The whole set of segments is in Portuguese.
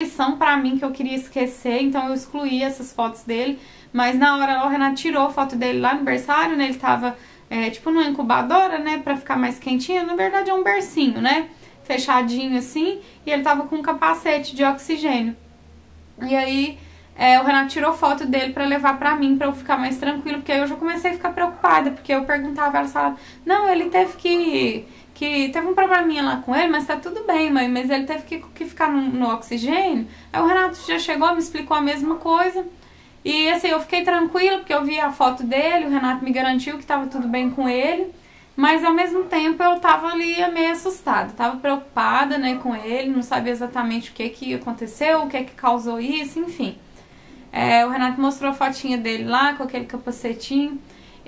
lição pra mim que eu queria esquecer, então eu excluí essas fotos dele. Mas na hora lá o Renato tirou a foto dele lá no berçário, né? Ele tava tipo numa incubadora, né? Pra ficar mais quentinho. Na verdade é um bercinho, né? Fechadinho assim. E ele tava com um capacete de oxigênio. E aí o Renato tirou foto dele pra levar pra mim, pra eu ficar mais tranquilo. Porque aí eu já comecei a ficar preocupada. Porque eu perguntava, ela falava, não, ele teve que teve um probleminha lá com ele, mas tá tudo bem, mãe. Mas ele teve que ficar no oxigênio. Aí o Renato já chegou, me explicou a mesma coisa. E assim, eu fiquei tranquila porque eu vi a foto dele, o Renato me garantiu que tava tudo bem com ele. Mas ao mesmo tempo eu tava ali meio assustada, tava preocupada, né, com ele, não sabia exatamente o que aconteceu, o que causou isso, enfim. O Renato mostrou a fotinha dele lá com aquele capacetinho.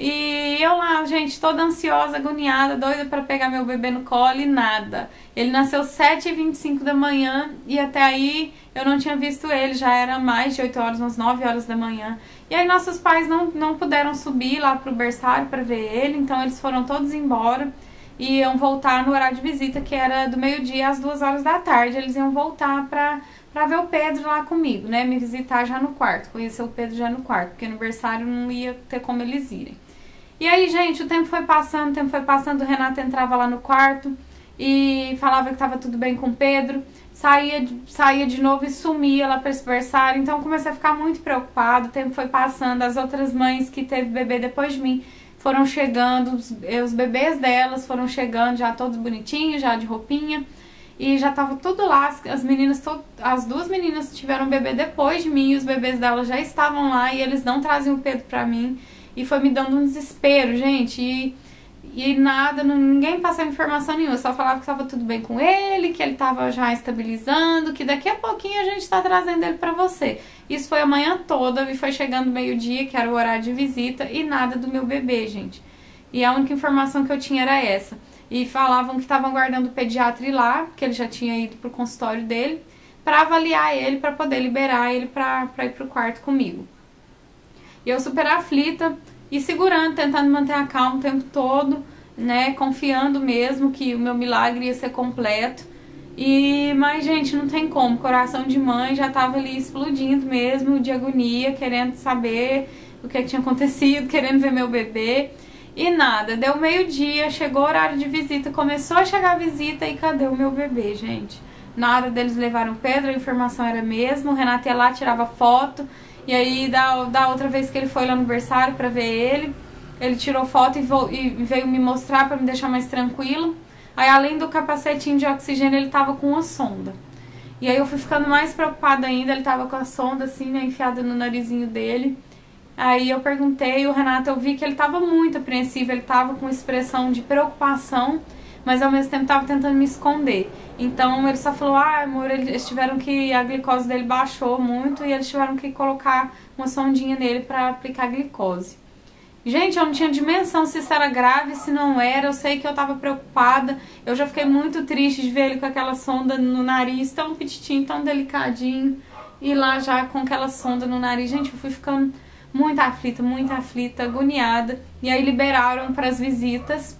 E eu lá, gente, toda ansiosa, agoniada, doida pra pegar meu bebê no colo e nada. Ele nasceu 7h25 da manhã e até aí eu não tinha visto ele, já era mais de 8 horas, umas 9 horas da manhã. E aí nossos pais não puderam subir lá pro berçário pra ver ele, então eles foram todos embora e iam voltar no horário de visita, que era do meio-dia às 2 horas da tarde. Eles iam voltar pra ver o Pedro lá comigo, né, me visitar já no quarto, conhecer o Pedro já no quarto, porque no berçário não ia ter como eles irem. E aí, gente, o tempo foi passando, o Renato entrava lá no quarto e falava que tava tudo bem com o Pedro, saía de novo e sumia lá para esse berçário. Então eu comecei a ficar muito preocupada, o tempo foi passando, as outras mães que teve bebê depois de mim foram chegando, os bebês delas foram chegando já todos bonitinhos, já de roupinha, e já tava tudo lá, as duas meninas tiveram bebê depois de mim, e os bebês delas já estavam lá e eles não traziam o Pedro pra mim. E foi me dando um desespero, gente, e nada, ninguém passava informação nenhuma, só falava que tava tudo bem com ele, que ele tava já estabilizando, que daqui a pouquinho a gente tá trazendo ele pra você. Isso foi a manhã toda e foi chegando meio-dia, que era o horário de visita, e nada do meu bebê, gente. E a única informação que eu tinha era essa. E falavam que estavam aguardando o pediatra ir lá, que ele já tinha ido pro consultório dele, pra avaliar ele, pra poder liberar ele pra ir pro quarto comigo. E eu super aflita e segurando, tentando manter a calma o tempo todo, né, confiando mesmo que o meu milagre ia ser completo. Mas, gente, não tem como, coração de mãe já tava ali explodindo mesmo, de agonia, querendo saber o que tinha acontecido, querendo ver meu bebê. E nada, deu meio-dia, chegou o horário de visita, começou a chegar a visita e cadê o meu bebê, gente? Na hora deles levaram o Pedro, a informação era a mesma, o Renato ia lá, tirava foto. E aí, da outra vez que ele foi lá no berçário pra ver ele tirou foto e veio me mostrar pra me deixar mais tranquilo. Aí, além do capacetinho de oxigênio, ele tava com uma sonda. E aí eu fui ficando mais preocupada ainda, ele tava com a sonda assim, né, enfiada no narizinho dele. Aí eu perguntei, o Renato, eu vi que ele tava muito apreensivo, ele tava com expressão de preocupação, mas ao mesmo tempo tava tentando me esconder. Então ele só falou, amor, eles tiveram que, a glicose dele baixou muito e eles tiveram que colocar uma sondinha nele pra aplicar glicose. Gente, eu não tinha dimensão se isso era grave, se não era, eu sei que eu tava preocupada, eu já fiquei muito triste de ver ele com aquela sonda no nariz, tão petitinho, tão delicadinho, e lá já com aquela sonda no nariz. Gente, eu fui ficando muito aflita, agoniada, e aí liberaram para as visitas.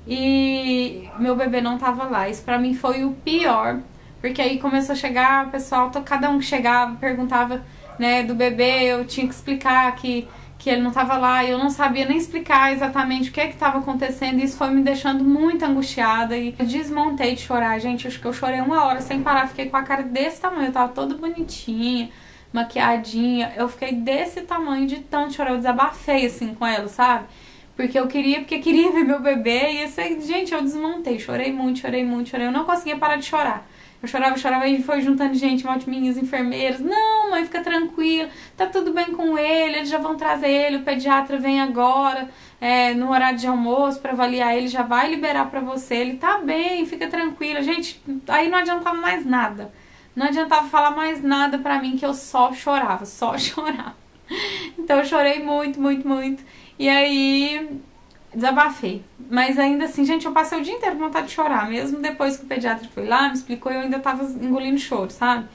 E meu bebê não tava lá. Isso pra mim foi o pior, porque aí começou a chegar o pessoal, cada um que chegava perguntava, né, do bebê, eu tinha que explicar que ele não tava lá, e eu não sabia nem explicar exatamente o que tava acontecendo, e isso foi me deixando muito angustiada, e eu desmontei de chorar, gente. Acho que eu chorei 1 hora sem parar, fiquei com a cara desse tamanho, eu tava toda bonitinha, maquiadinha, eu fiquei desse tamanho de tanto chorar, eu desabafei assim com ela, sabe? Porque queria ver meu bebê, e assim, gente, eu desmontei, chorei muito, eu não conseguia parar de chorar. Eu chorava e foi juntando gente, minhas enfermeiras, não, mãe, fica tranquila, tá tudo bem com ele, eles já vão trazer ele, o pediatra vem agora, no horário de almoço pra avaliar ele, já vai liberar pra você, ele tá bem, fica tranquila. Gente, aí não adiantava mais nada, não adiantava falar mais nada pra mim, que eu só chorava. Então eu chorei muito. E aí desabafei. Mas ainda assim, gente, eu passei o dia inteiro com vontade de chorar. Mesmo depois que o pediatra foi lá, me explicou, eu ainda tava engolindo choro, sabe?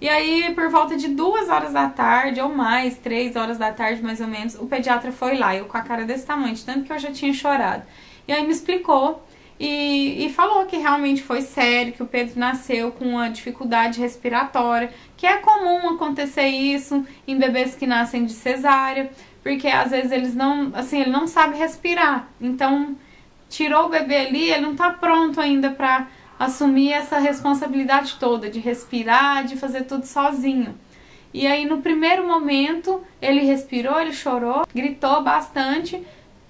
E aí, por volta de 2 horas da tarde, ou mais, 3 horas da tarde, mais ou menos, o pediatra foi lá, eu com a cara desse tamanho, de tanto que eu já tinha chorado. E aí me explicou e falou que realmente foi sério, que o Pedro nasceu com uma dificuldade respiratória, que é comum acontecer isso em bebês que nascem de cesárea, porque às vezes eles não, assim, ele não sabe respirar. Então, tirou o bebê ali, ele não tá pronto ainda para assumir essa responsabilidade toda de respirar, de fazer tudo sozinho. E aí no primeiro momento ele respirou, ele chorou, gritou bastante,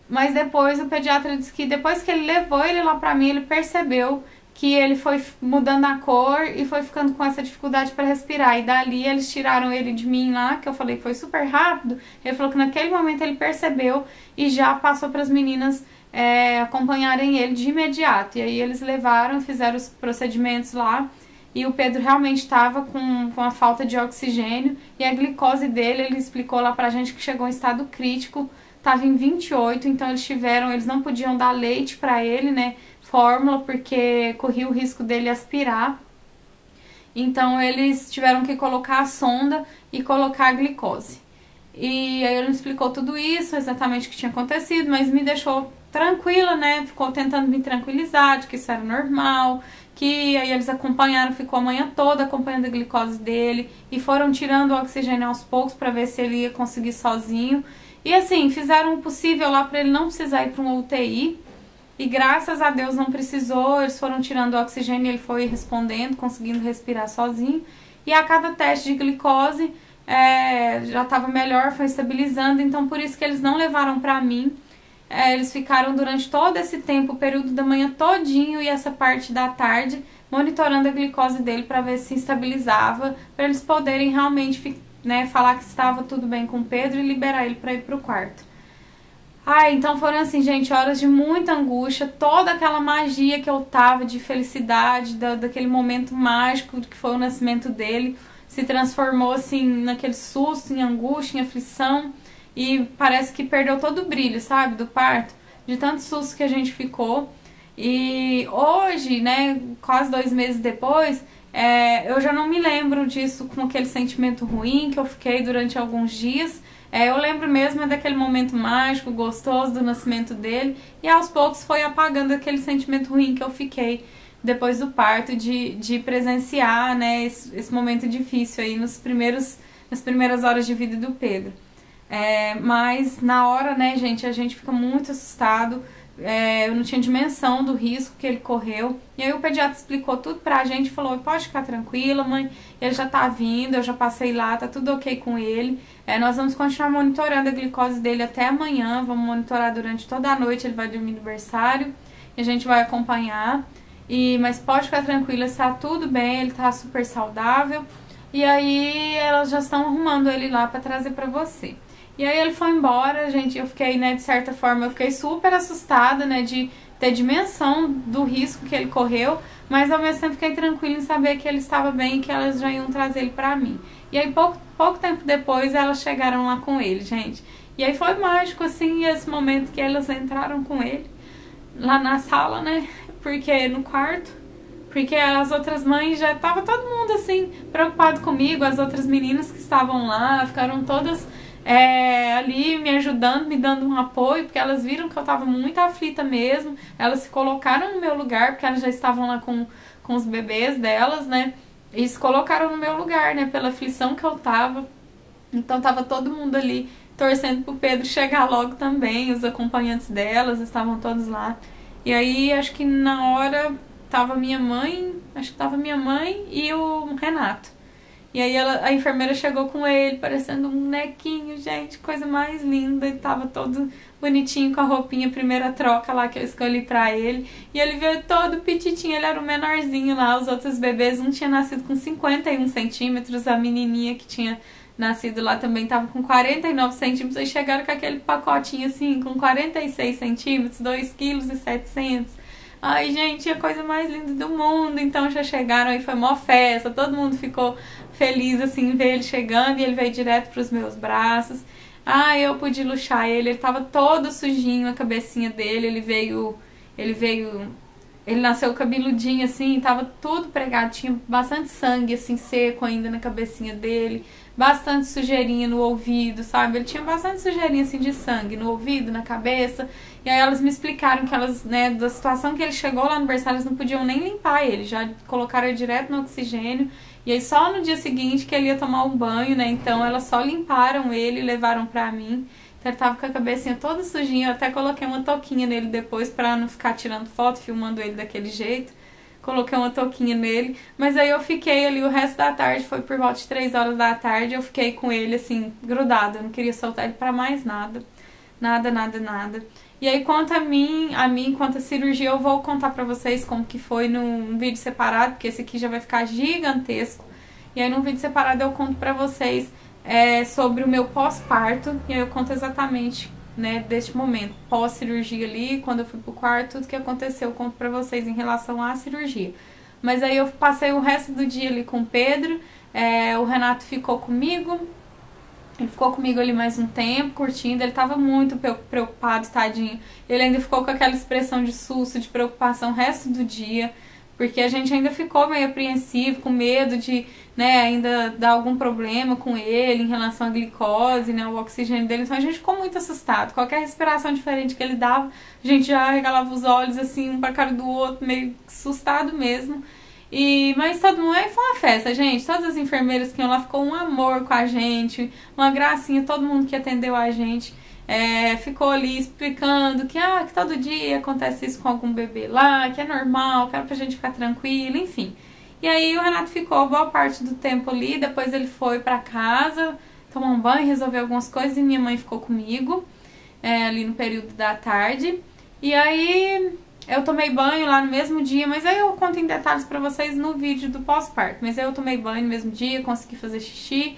mas depois o pediatra disse que depois que ele levou ele lá pra mim, ele percebeu que ele foi mudando a cor e foi ficando com essa dificuldade para respirar. E dali eles tiraram ele de mim lá, que eu falei que foi super rápido. Ele falou que naquele momento ele percebeu e já passou para as meninas acompanharem ele de imediato. E aí eles levaram, fizeram os procedimentos lá. E o Pedro realmente estava com a falta de oxigênio. E a glicose dele, ele explicou lá pra gente que chegou em estado crítico. Estava em 28, então eles não podiam dar leite pra ele, né? Fórmula, porque corria o risco dele aspirar. Então eles tiveram que colocar a sonda e colocar a glicose. E aí ele me explicou tudo isso, exatamente o que tinha acontecido, mas me deixou tranquila, né? Ficou tentando me tranquilizar de que isso era normal, que aí eles acompanharam, ficou a manhã toda acompanhando a glicose dele e foram tirando o oxigênio aos poucos para ver se ele ia conseguir sozinho. E assim, fizeram o possível lá para ele não precisar ir para uma UTI. E graças a Deus não precisou, eles foram tirando o oxigênio e ele foi respondendo, conseguindo respirar sozinho. E a cada teste de glicose já estava melhor, foi estabilizando, então por isso que eles não levaram para mim. Eles ficaram durante todo esse tempo, o período da manhã todinho e essa parte da tarde, monitorando a glicose dele para ver se estabilizava, para eles poderem realmente, né, falar que estava tudo bem com o Pedro e liberar ele para ir pro quarto. Então foram assim, gente, horas de muita angústia, toda aquela magia que eu tava de felicidade, daquele momento mágico que foi o nascimento dele, se transformou assim naquele susto, em angústia, em aflição. E parece que perdeu todo o brilho, sabe, do parto, de tanto susto que a gente ficou. E hoje, né, quase 2 meses depois, eu já não me lembro disso com aquele sentimento ruim que eu fiquei durante alguns dias. Eu lembro mesmo daquele momento mágico, gostoso do nascimento dele. E aos poucos foi apagando aquele sentimento ruim que eu fiquei depois do parto, de presenciar, né, esse momento difícil aí nas primeiras horas de vida do Pedro. Mas na hora, né, gente, a gente fica muito assustado. Eu não tinha dimensão do risco que ele correu. E aí o pediatra explicou tudo pra gente, falou, pode ficar tranquila, mãe, ele já tá vindo, eu já passei lá, tá tudo ok com ele. Nós vamos continuar monitorando a glicose dele até amanhã, vamos monitorar durante toda a noite, ele vai dormir no berçário e a gente vai acompanhar. Mas pode ficar tranquila, está tudo bem, ele tá super saudável. E aí elas já estão arrumando ele lá pra trazer pra você. E aí ele foi embora, gente, eu fiquei, né, de certa forma, eu fiquei super assustada, né, de ter dimensão do risco que ele correu, mas ao mesmo tempo fiquei tranquila em saber que ele estava bem e que elas já iam trazer ele pra mim. E aí pouco tempo depois elas chegaram lá com ele, gente. E aí foi mágico, assim, esse momento que elas entraram com ele lá na sala, né, porque no quarto, porque as outras mães já tava todo mundo, assim, preocupado comigo, as outras meninas que estavam lá, ficaram todas ali me ajudando, me dando um apoio, porque elas viram que eu tava muito aflita mesmo, elas se colocaram no meu lugar, porque elas já estavam lá com os bebês delas, né, e se colocaram no meu lugar, né, pela aflição que eu tava. Então tava todo mundo ali torcendo pro Pedro chegar logo também, os acompanhantes delas estavam todos lá. E aí acho que na hora tava minha mãe, e o Renato. E aí a enfermeira chegou com ele, parecendo um bonequinho, gente, coisa mais linda. Ele tava todo bonitinho com a roupinha, primeira troca lá que eu escolhi pra ele. E ele veio todo petitinho, ele era o menorzinho lá, os outros bebês, um tinha nascido com 51 centímetros, a menininha que tinha nascido lá também tava com 49 centímetros, aí chegaram com aquele pacotinho assim, com 46 centímetros, 2,7 kg. Ai, gente, a coisa mais linda do mundo. Então já chegaram aí, foi mó festa, todo mundo ficou feliz assim em ver ele chegando, e ele veio direto pros meus braços. Eu pude luxar ele tava todo sujinho, a cabecinha dele, ele veio Ele nasceu cabeludinho assim, tava todo pregado, tinha bastante sangue assim seco ainda na cabecinha dele, bastante sujeirinha no ouvido, sabe? Ele tinha bastante sujeirinha assim de sangue no ouvido, na cabeça. E aí elas me explicaram que elas, né, da situação que ele chegou lá no berçário, elas não podiam nem limpar ele, já colocaram ele direto no oxigênio. E aí só no dia seguinte que ele ia tomar um banho, né? Então elas só limparam ele e levaram pra mim. Ele tava com a cabecinha toda sujinha, eu até coloquei uma touquinha nele depois pra não ficar tirando foto, filmando ele daquele jeito. Coloquei uma touquinha nele, mas aí eu fiquei ali o resto da tarde, foi por volta de 3 horas da tarde, eu fiquei com ele assim, grudado, eu não queria soltar ele pra mais nada. Nada, nada, nada. E aí quanto a mim, quanto a cirurgia, eu vou contar pra vocês como que foi num vídeo separado, porque esse aqui já vai ficar gigantesco. E aí num vídeo separado eu conto pra vocês sobre o meu pós-parto, e aí eu conto exatamente, né, deste momento, pós-cirurgia ali, quando eu fui pro quarto, tudo que aconteceu, eu conto pra vocês em relação à cirurgia. Mas aí eu passei o resto do dia ali com o Pedro, o Renato ficou comigo, ele ficou comigo ali mais um tempo, curtindo, ele tava muito preocupado, tadinho. Ele ainda ficou com aquela expressão de susto, de preocupação o resto do dia, porque a gente ainda ficou meio apreensivo, com medo de, né, ainda dar algum problema com ele em relação à glicose, né, o oxigênio dele. Então a gente ficou muito assustado. Qualquer respiração diferente que ele dava, a gente já regalava os olhos assim, um pra cara do outro, meio assustado mesmo. Mas todo mundo aí foi uma festa, gente. Todas as enfermeiras que iam lá ficou um amor com a gente, uma gracinha, todo mundo que atendeu a gente. Ficou ali explicando que todo dia acontece isso com algum bebê lá, que é normal, que era pra gente ficar tranquilo, enfim. E aí o Renato ficou boa parte do tempo ali, depois ele foi pra casa, tomar um banho, resolver algumas coisas, e minha mãe ficou comigo, ali no período da tarde. E aí eu tomei banho lá no mesmo dia, mas aí eu conto em detalhes pra vocês no vídeo do pós-parto. Mas aí eu tomei banho no mesmo dia, consegui fazer xixi,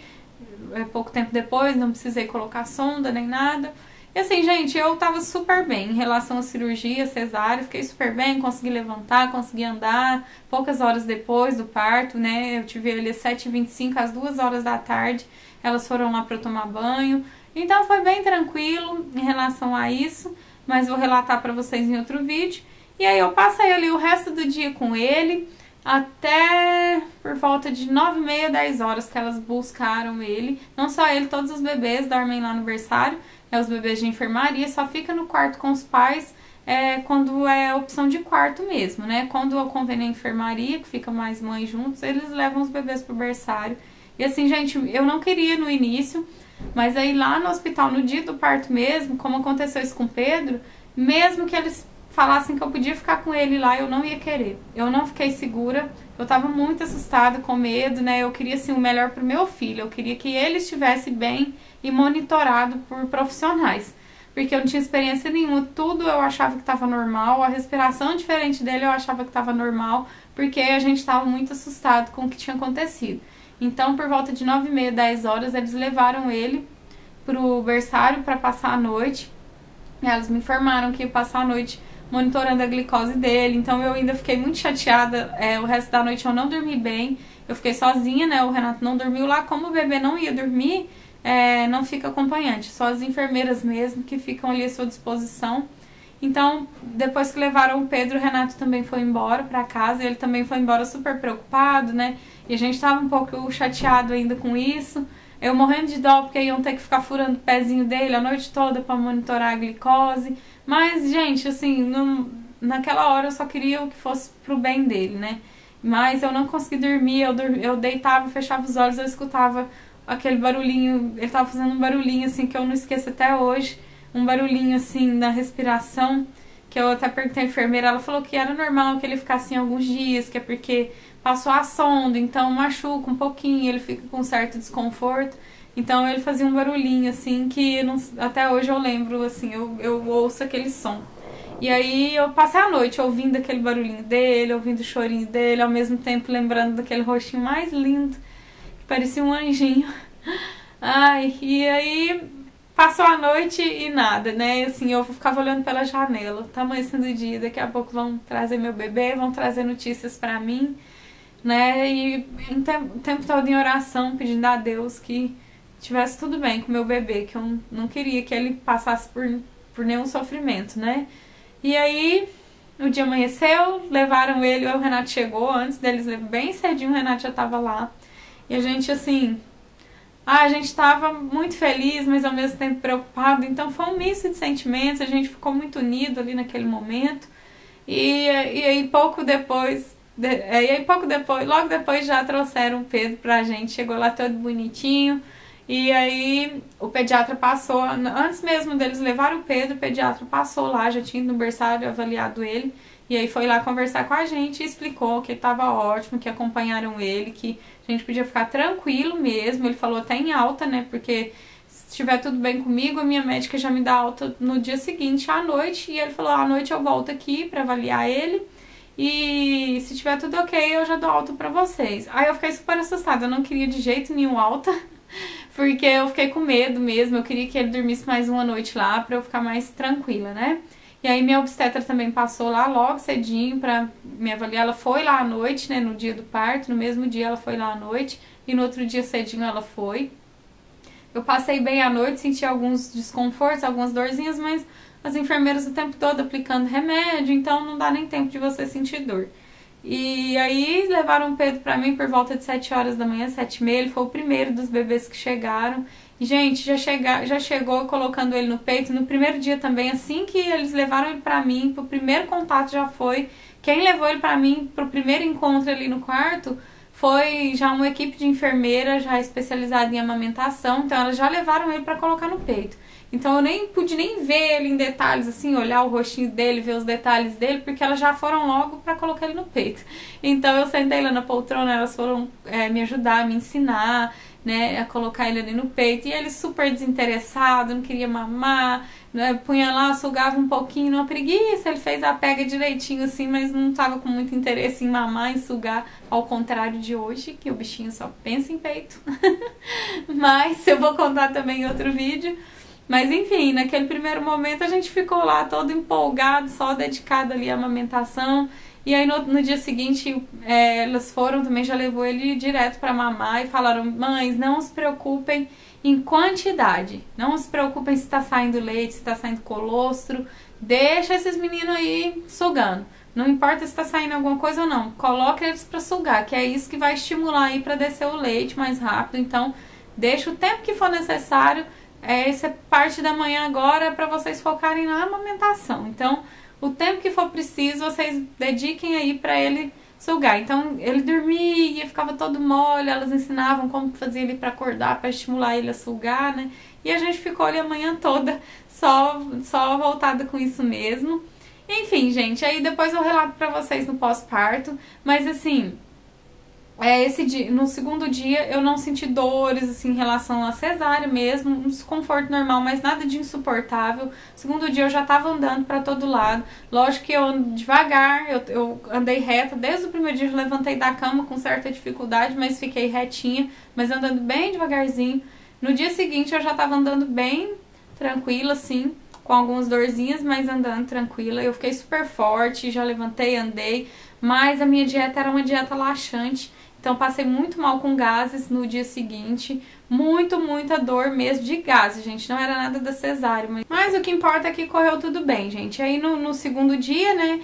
pouco tempo depois, não precisei colocar sonda nem nada. E assim, gente, eu tava super bem em relação à cirurgia, cesárea, fiquei super bem, consegui levantar, consegui andar. Poucas horas depois do parto, né, eu tive ele às 7h25, às 2 horas da tarde, elas foram lá pra eu tomar banho. Então foi bem tranquilo em relação a isso, mas vou relatar pra vocês em outro vídeo. E aí eu passei ali o resto do dia com ele, até por volta de 9h30, 10 horas que elas buscaram ele. Não só ele, todos os bebês dormem lá no berçário, os bebês de enfermaria, só fica no quarto com os pais quando é opção de quarto mesmo, né? Quando convém na enfermaria, que fica mais mães juntos, eles levam os bebês pro berçário. E assim, gente, eu não queria no início, mas aí lá no hospital, no dia do parto mesmo, como aconteceu isso com o Pedro, mesmo que eles falassem que eu podia ficar com ele lá, eu não ia querer. Eu não fiquei segura, eu tava muito assustada, com medo, né? Eu queria, assim, o melhor pro meu filho. Eu queria que ele estivesse bem e monitorado por profissionais. Porque eu não tinha experiência nenhuma, tudo eu achava que tava normal, a respiração diferente dele eu achava que tava normal, porque a gente tava muito assustado com o que tinha acontecido. Então, por volta de 9h30, 10 horas, eles levaram ele pro berçário para passar a noite. E elas me informaram que ia passar a noite monitorando a glicose dele, então eu ainda fiquei muito chateada, o resto da noite eu não dormi bem, eu fiquei sozinha, né, o Renato não dormiu lá, como o bebê não ia dormir, não fica acompanhante, só as enfermeiras mesmo que ficam ali à sua disposição. Então, depois que levaram o Pedro, o Renato também foi embora pra casa, ele também foi embora super preocupado, né, e a gente tava um pouco chateado ainda com isso, eu morrendo de dó porque iam ter que ficar furando o pezinho dele a noite toda pra monitorar a glicose. Mas, gente, assim, naquela hora eu só queria o que fosse pro bem dele, né? Mas eu não consegui dormir, eu deitava, fechava os olhos, eu escutava aquele barulhinho, ele tava fazendo um barulhinho, assim, que eu não esqueço até hoje, um barulhinho, assim, na respiração, que eu até perguntei à enfermeira, ela falou que era normal que ele ficasse em alguns dias, que é porque passou a sonda, então machuca um pouquinho, ele fica com certo desconforto. Então ele fazia um barulhinho, assim, que até hoje eu lembro, assim, eu ouço aquele som. E aí eu passei a noite ouvindo aquele barulhinho dele, ouvindo o chorinho dele, ao mesmo tempo lembrando daquele rostinho mais lindo, que parecia um anjinho. Ai, e aí passou a noite e nada, né? Assim, eu ficava olhando pela janela, tá amanhecendo o dia, daqui a pouco vão trazer meu bebê, vão trazer notícias pra mim, né? E o tempo todo em oração, pedindo a Deus que tivesse tudo bem com o meu bebê, que eu não queria que ele passasse por nenhum sofrimento, né? E aí o dia amanheceu, levaram ele, o Renato chegou, antes deles, bem cedinho, o Renato já tava lá. E a gente, assim, a gente tava muito feliz, mas ao mesmo tempo preocupado, então foi um misto de sentimentos, a gente ficou muito unido ali naquele momento. E aí pouco depois, logo depois já trouxeram o Pedro pra gente, chegou lá todo bonitinho. E aí o pediatra passou, antes mesmo deles levarem o Pedro, o pediatra passou lá, já tinha ido no berçário, avaliado ele. E aí foi lá conversar com a gente e explicou que estava ótimo, que acompanharam ele, que a gente podia ficar tranquilo mesmo. Ele falou até em alta, né, porque se estiver tudo bem comigo, a minha médica já me dá alta no dia seguinte, à noite. E ele falou, à noite eu volto aqui pra avaliar ele. E se tiver tudo ok, eu já dou alta pra vocês. Aí eu fiquei super assustada, eu não queria de jeito nenhum alta. Porque eu fiquei com medo mesmo, eu queria que ele dormisse mais uma noite lá pra eu ficar mais tranquila, né? E aí minha obstetra também passou lá logo cedinho pra me avaliar. Ela foi lá à noite, né, no dia do parto, no mesmo dia ela foi lá à noite e no outro dia cedinho ela foi. Eu passei bem a noite, senti alguns desconfortos, algumas dorzinhas, mas as enfermeiras o tempo todo aplicando remédio, então não dá nem tempo de você sentir dor. E aí levaram o Pedro pra mim por volta de 7 horas da manhã, 7h30, ele foi o primeiro dos bebês que chegaram. E, gente, já chegou colocando ele no peito. No primeiro dia também, assim que eles levaram ele pra mim, pro primeiro contato já foi. Quem levou ele pra mim pro primeiro encontro ali no quarto foi já uma equipe de enfermeira já especializada em amamentação. Então elas já levaram ele pra colocar no peito. Então eu nem pude nem ver ele em detalhes, assim, olhar o rostinho dele, ver os detalhes dele, porque elas já foram logo pra colocar ele no peito. Então eu sentei lá na poltrona, elas foram me ajudar, me ensinar, né, a colocar ele ali no peito. E ele super desinteressado, não queria mamar, né, punha lá, sugava um pouquinho, numa preguiça, ele fez a pega direitinho assim, mas não tava com muito interesse em mamar, em sugar, ao contrário de hoje, que o bichinho só pensa em peito. Mas eu vou contar também em outro vídeo. Mas enfim, naquele primeiro momento a gente ficou lá todo empolgado, só dedicado ali à amamentação. E aí no dia seguinte elas foram, também já levou ele direto para mamar e falaram, mães, não se preocupem em quantidade, não se preocupem se tá saindo leite, se tá saindo colostro, deixa esses meninos aí sugando. Não importa se tá saindo alguma coisa ou não, coloca eles para sugar, que é isso que vai estimular aí para descer o leite mais rápido. Então deixa o tempo que for necessário. Essa parte da manhã agora é para vocês focarem na amamentação. Então, o tempo que for preciso, vocês dediquem aí para ele sugar. Então, ele dormia, ficava todo mole, elas ensinavam como fazer ele para acordar, para estimular ele a sugar, né? E a gente ficou ali a manhã toda só voltada com isso mesmo. Enfim, gente, aí depois eu relato para vocês no pós-parto, mas assim, no segundo dia eu não senti dores assim, em relação à cesárea mesmo, um desconforto normal, mas nada de insuportável. Segundo dia eu já tava andando pra todo lado, lógico que eu ando devagar, eu andei reta, desde o primeiro dia eu levantei da cama com certa dificuldade, mas fiquei retinha, mas andando bem devagarzinho. No dia seguinte eu já tava andando bem tranquila assim, com algumas dorzinhas, mas andando tranquila. Eu fiquei super forte, já levantei, andei, mas a minha dieta era uma dieta laxante. Então passei muito mal com gases no dia seguinte, muita dor mesmo de gases, gente, não era nada da cesárea, mas o que importa é que correu tudo bem, gente. Aí no segundo dia, né,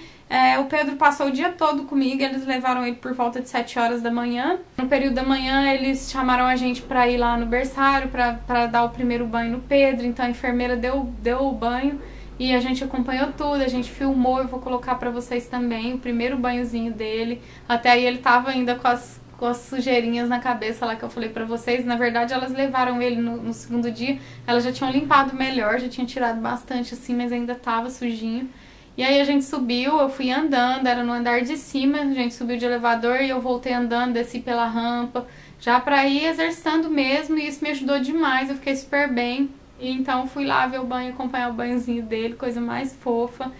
o Pedro passou o dia todo comigo, eles levaram ele por volta de 7 horas da manhã. No período da manhã eles chamaram a gente pra ir lá no berçário, pra dar o primeiro banho no Pedro, então a enfermeira deu o banho. E a gente acompanhou tudo, a gente filmou, eu vou colocar pra vocês também o primeiro banhozinho dele. Até aí ele tava ainda com as sujeirinhas na cabeça lá que eu falei pra vocês. Na verdade elas levaram ele no segundo dia, elas já tinham limpado melhor, já tinham tirado bastante assim, mas ainda tava sujinho. E aí a gente subiu, eu fui andando, era no andar de cima, a gente subiu de elevador e eu voltei andando, desci pela rampa, já pra ir exercitando mesmo, e isso me ajudou demais, eu fiquei super bem. E então fui lá ver o banho, acompanhar o banhozinho dele, coisa mais fofa.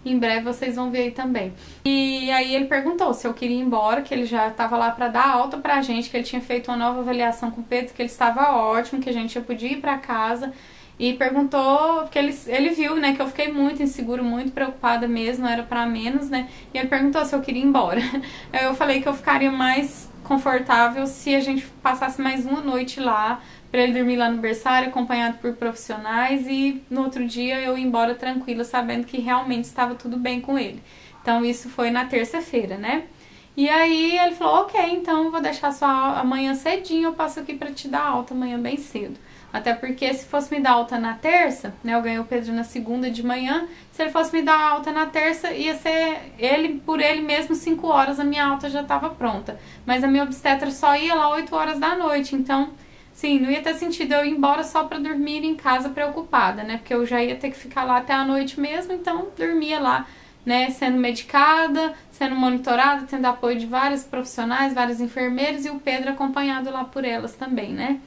Em breve vocês vão ver aí também. E aí ele perguntou se eu queria ir embora, que ele já estava lá para dar alta pra gente, que ele tinha feito uma nova avaliação com o Pedro, que ele estava ótimo, que a gente já podia ir pra casa. E perguntou, porque ele viu, né, que eu fiquei muito insegura, muito preocupada mesmo, era pra menos, né. E ele perguntou se eu queria ir embora. Aí eu falei que eu ficaria mais confortável se a gente passasse mais uma noite lá, pra ele dormir lá no berçário, acompanhado por profissionais, e no outro dia eu ir embora tranquila, sabendo que realmente estava tudo bem com ele. Então isso foi na terça-feira, né? E aí ele falou, ok, então eu vou deixar só amanhã cedinho, eu passo aqui pra te dar alta amanhã bem cedo. Até porque se fosse me dar alta na terça, né, eu ganhei o Pedro na segunda de manhã, se ele fosse me dar alta na terça, ia ser ele, por ele mesmo, 5 horas a minha alta já estava pronta. Mas a minha obstetra só ia lá 8 horas da noite, então, sim, não ia ter sentido eu ir embora só pra dormir em casa preocupada, né, porque eu já ia ter que ficar lá até a noite mesmo, então dormia lá, né, sendo medicada, sendo monitorada, tendo apoio de vários profissionais, vários enfermeiros e o Pedro acompanhado lá por elas também, né.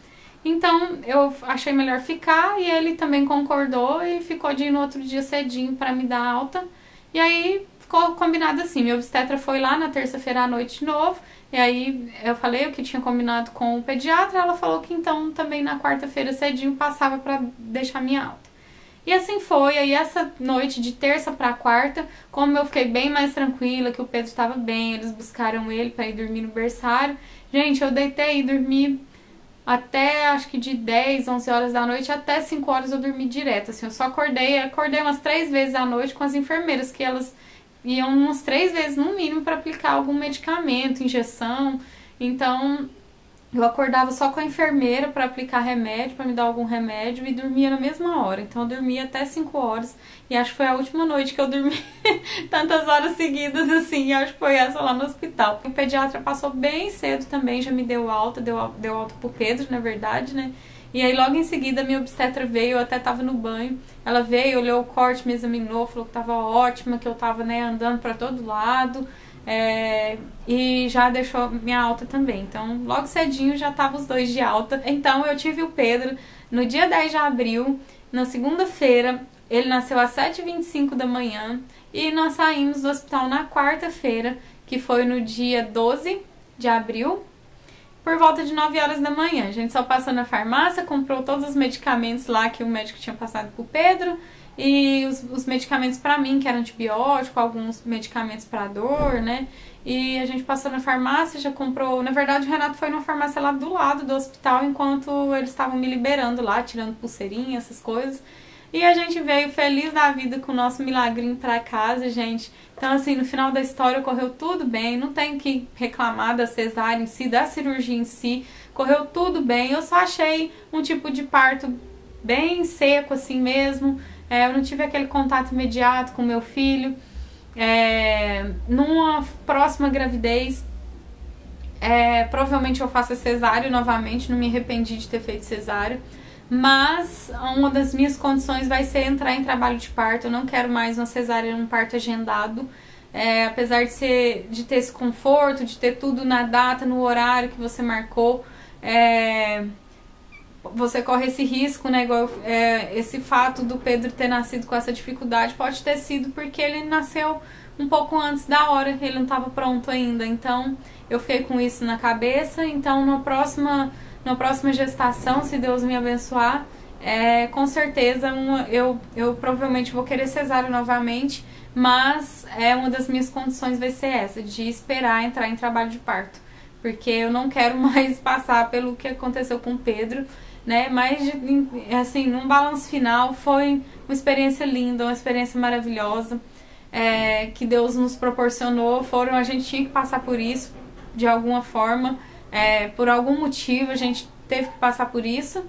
Então eu achei melhor ficar e ele também concordou e ficou de ir no outro dia cedinho pra me dar alta. E aí ficou combinado assim, minha obstetra foi lá na terça-feira à noite de novo, e aí eu falei o que tinha combinado com o pediatra, ela falou que então também na quarta-feira cedinho passava pra deixar minha alta. E assim foi, aí essa noite de terça pra quarta, como eu fiquei bem mais tranquila, que o Pedro estava bem, eles buscaram ele pra ir dormir no berçário. Gente, eu deitei e dormi até acho que de 10, 11 horas da noite até 5 horas eu dormi direto, assim, eu só acordei umas 3 vezes à noite com as enfermeiras, que elas iam umas 3 vezes no mínimo para aplicar algum medicamento, injeção, então eu acordava só com a enfermeira para aplicar remédio, para me dar algum remédio e dormia na mesma hora. Então eu dormia até 5 horas e acho que foi a última noite que eu dormi tantas horas seguidas assim, acho que foi essa lá no hospital. O pediatra passou bem cedo também, já me deu alta, deu alta pro Pedro, na verdade, né? E aí logo em seguida a minha obstetra veio, eu até tava no banho, ela veio, olhou o corte, me examinou, falou que tava ótima, que eu tava, né, andando pra todo lado. E já deixou minha alta também, então logo cedinho já tava os dois de alta. Então eu tive o Pedro no dia 10 de abril, na segunda-feira, ele nasceu às 7h25 da manhã e nós saímos do hospital na quarta-feira, que foi no dia 12 de abril, por volta de 9 horas da manhã. A gente só passou na farmácia, comprou todos os medicamentos lá que o médico tinha passado pro Pedro, e os medicamentos pra mim, que era antibiótico, alguns medicamentos pra dor, né? E a gente passou na farmácia, já comprou... Na verdade, o Renato foi numa farmácia lá do lado do hospital, enquanto eles estavam me liberando lá, tirando pulseirinha, essas coisas. E a gente veio feliz da vida com o nosso milagrinho pra casa, gente. Então, assim, no final da história correu tudo bem, não tenho que reclamar da cesárea em si, da cirurgia em si. Correu tudo bem, eu só achei um tipo de parto bem seco, assim mesmo. Eu não tive aquele contato imediato com meu filho. Numa próxima gravidez, provavelmente eu faço cesárea novamente, não me arrependi de ter feito cesárea. Mas uma das minhas condições vai ser entrar em trabalho de parto. Eu não quero mais uma cesárea, um parto agendado. Apesar de ter esse conforto, de ter tudo na data, no horário que você marcou, você corre esse risco, né? Igual, esse fato do Pedro ter nascido com essa dificuldade pode ter sido porque ele nasceu um pouco antes da hora, ele não estava pronto ainda. Então eu fiquei com isso na cabeça. Então na próxima gestação, se Deus me abençoar, com certeza eu provavelmente vou querer cesárea novamente, mas uma das minhas condições vai ser essa, de esperar entrar em trabalho de parto, porque eu não quero mais passar pelo que aconteceu com o Pedro, né? Mas assim, num balanço final, foi uma experiência linda, uma experiência maravilhosa, que Deus nos proporcionou. A gente tinha que passar por isso de alguma forma. Por algum motivo a gente teve que passar por isso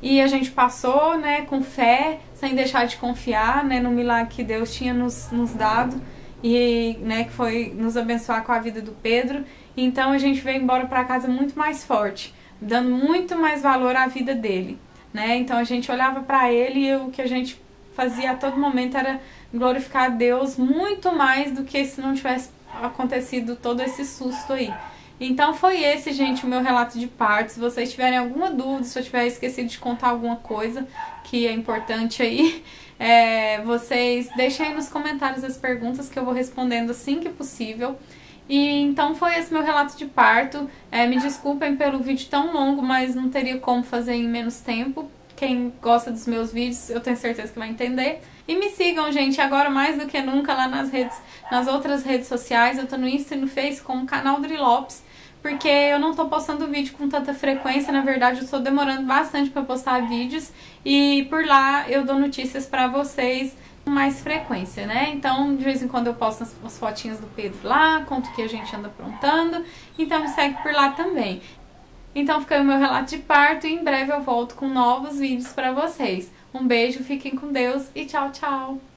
e a gente passou, né, com fé, sem deixar de confiar, né, no milagre que Deus tinha nos dado e, né, que foi nos abençoar com a vida do Pedro. Então a gente veio embora para casa muito mais forte, dando muito mais valor à vida dele, né? Então a gente olhava para ele e o que a gente fazia a todo momento era glorificar a Deus muito mais do que se não tivesse acontecido todo esse susto aí. Então foi esse, gente, o meu relato de parto. Se vocês tiverem alguma dúvida, se eu tiver esquecido de contar alguma coisa que é importante aí, vocês deixem aí nos comentários as perguntas que eu vou respondendo assim que possível. E então foi esse meu relato de parto. Me desculpem pelo vídeo tão longo, mas não teria como fazer em menos tempo. Quem gosta dos meus vídeos, eu tenho certeza que vai entender. E me sigam, gente, agora mais do que nunca lá nas outras redes sociais. Eu tô no Insta e no Face como canal Dri Lopes, porque eu não tô postando vídeo com tanta frequência. Na verdade, eu tô demorando bastante pra postar vídeos. E por lá eu dou notícias pra vocês com mais frequência, né? Então, de vez em quando eu posto as fotinhas do Pedro lá, conto o que a gente anda aprontando, então me segue por lá também. Então fica aí o meu relato de parto e em breve eu volto com novos vídeos pra vocês. Um beijo, fiquem com Deus e tchau, tchau!